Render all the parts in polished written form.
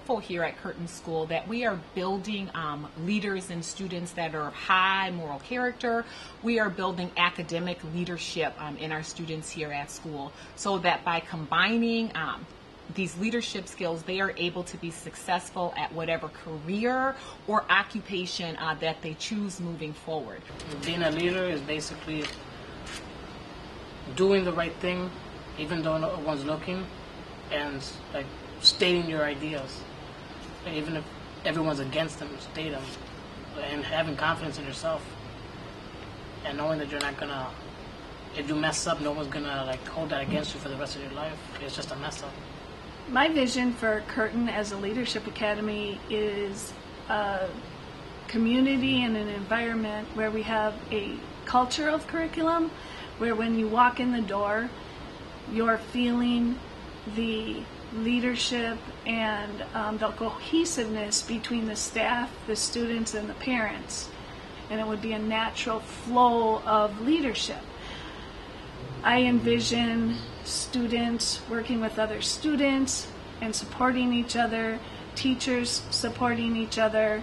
hopeful here at Curtin School that we are building leaders and students that are of high moral character. We are building academic leadership in our students here at school, so that by combining these leadership skills, they are able to be successful at whatever career or occupation that they choose moving forward. Being a leader is basically doing the right thing even though no one's looking, and like stating your ideas, even if everyone's against them, state them, and having confidence in yourself, and knowing that you're not gonna, if you mess up, no one's gonna like hold that against you for the rest of your life. It's just a mess up. My vision for Curtin as a leadership academy is a community and an environment where we have a culture of curriculum, where when you walk in the door, you're feeling the leadership and the cohesiveness between the staff, the students, and the parents. And it would be a natural flow of leadership. I envision students working with other students and supporting each other, teachers supporting each other.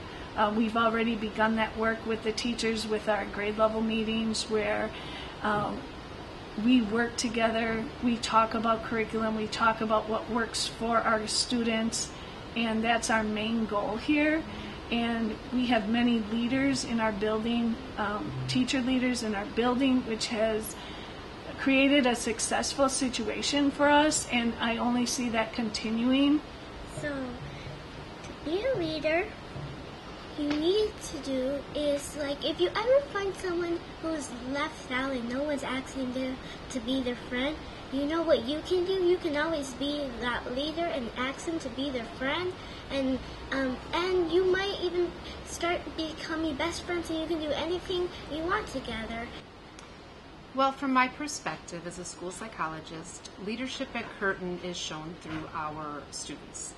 We've already begun that work with the teachers with our grade level meetings, where we work together, we talk about curriculum, we talk about what works for our students, and that's our main goal here. And we have many leaders in our building, teacher leaders in our building, which has created a successful situation for us, and I only see that continuing. So, to be a leader, you need to do is, like, if you ever find someone who's left out and no one's asking them to be their friend, you know what you can do? You can always be that leader and ask them to be their friend, and you might even start becoming best friends, and you can do anything you want together. Well, from my perspective as a school psychologist, leadership at Curtin is shown through our students.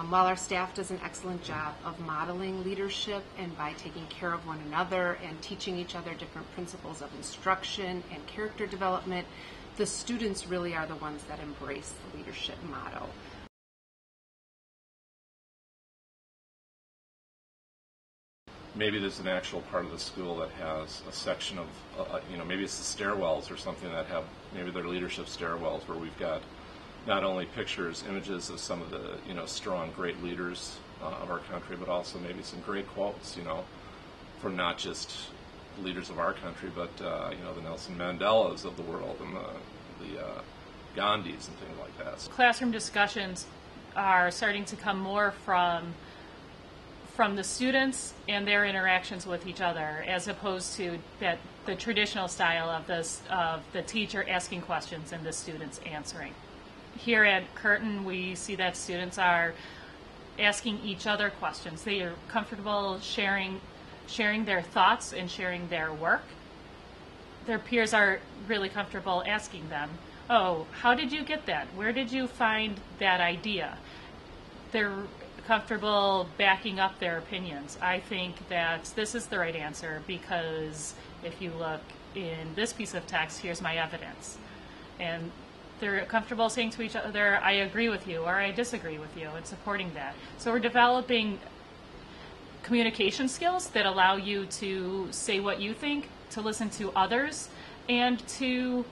While our staff does an excellent job of modeling leadership and by taking care of one another and teaching each other different principles of instruction and character development, the students really are the ones that embrace the leadership motto. Maybe there's an actual part of the school that has a section of, maybe it's the stairwells or something that have, maybe they're leadership stairwells, where we've got not only pictures, images of some of the, strong, great leaders of our country, but also maybe some great quotes, from not just leaders of our country, but, the Nelson Mandelas of the world and the Gandhis and things like that. Classroom discussions are starting to come more from the students and their interactions with each other, as opposed to the traditional style of the teacher asking questions and the students answering. Here at Curtin, we see that students are asking each other questions. They are comfortable sharing their thoughts and sharing their work. Their peers are really comfortable asking them, "Oh, how did you get that? Where did you find that idea?" They're comfortable backing up their opinions. I think that this is the right answer because if you look in this piece of text, here's my evidence. And they're comfortable saying to each other, "I agree with you," or "I disagree with you," and supporting that. So we're developing communication skills that allow you to say what you think, to listen to others, and to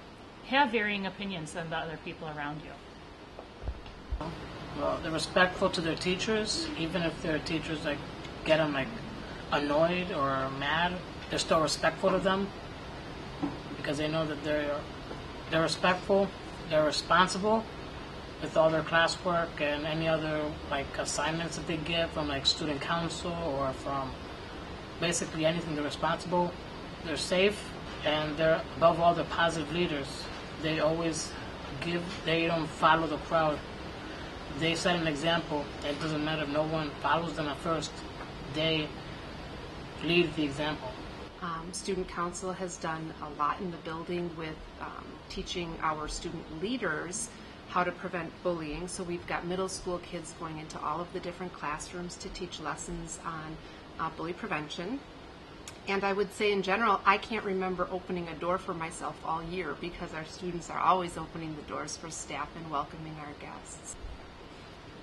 have varying opinions than the other people around you. Well, they're respectful to their teachers, even if their teachers get them annoyed or mad. They're still respectful to them because they know that they're respectful. They're responsible with all their classwork and any other assignments that they get from student council or from basically anything. They're responsible. They're safe, and they're above all, they're positive leaders. They always give. They don't follow the crowd. They set an example. It doesn't matter if no one follows them at first. They lead the example. Student Council has done a lot in the building with teaching our student leaders how to prevent bullying. So we've got middle school kids going into all of the different classrooms to teach lessons on bully prevention. And I would say in general, I can't remember opening a door for myself all year because our students are always opening the doors for staff and welcoming our guests.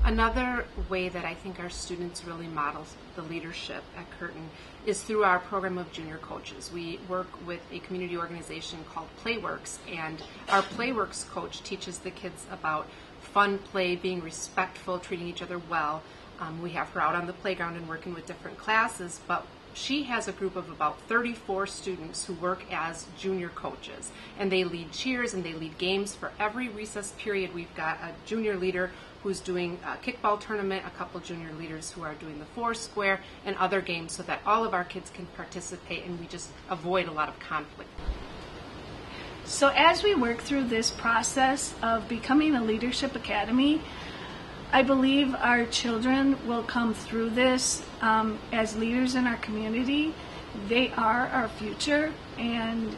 Another way that I think our students really model the leadership at Curtin is through our program of junior coaches. We work with a community organization called Playworks, and our Playworks coach teaches the kids about fun play, being respectful, treating each other well. We have her out on the playground and working with different classes, but she has a group of about 34 students who work as junior coaches, and they lead cheers and they lead games. For every recess period, we've got a junior leader who's doing a kickball tournament, a couple junior leaders who are doing the Foursquare and other games, so that all of our kids can participate and we just avoid a lot of conflict. So as we work through this process of becoming a leadership academy, I believe our children will come through this as leaders in our community. They are our future, and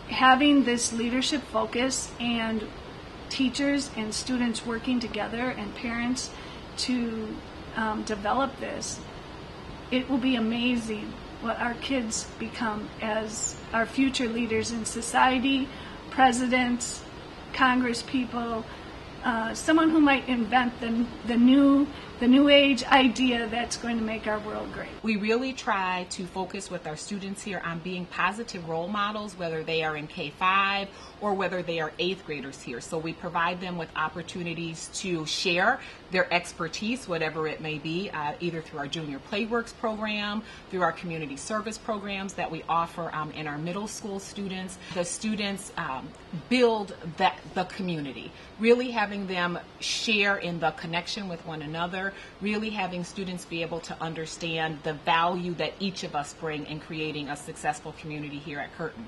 having this leadership focus and teachers and students working together and parents to develop this, it will be amazing what our kids become as our future leaders in society, presidents, Congress people, someone who might invent the new age idea that's going to make our world great. We really try to focus with our students here on being positive role models, whether they are in K-5 or whether they are 8th graders here. So we provide them with opportunities to share their expertise, whatever it may be, either through our Junior Playworks program, through our community service programs that we offer in our middle school students. The students build the community, really having them share in the connection with one another, really having students be able to understand the value that each of us bring in creating a successful community here at Curtin.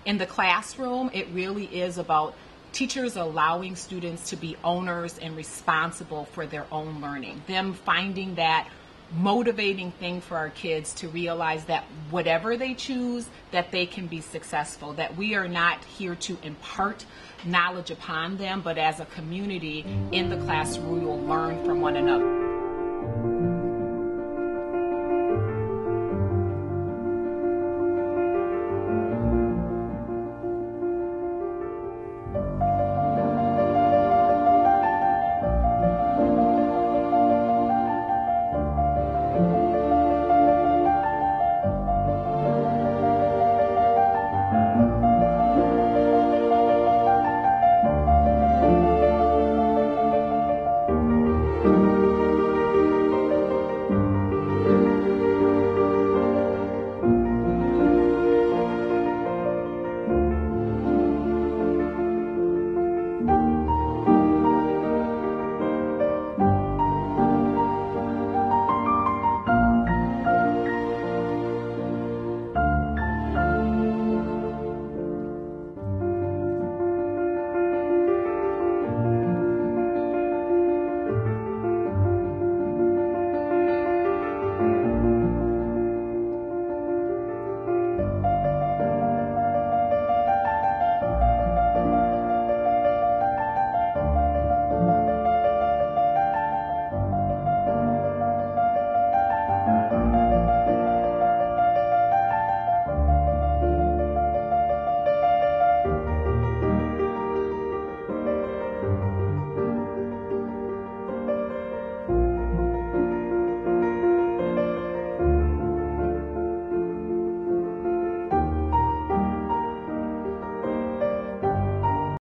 In the classroom, it really is about teachers allowing students to be owners and responsible for their own learning, them finding that motivating thing for our kids to realize that whatever they choose, that they can be successful, that we are not here to impart knowledge upon them, but as a community in the classroom we will learn from one another.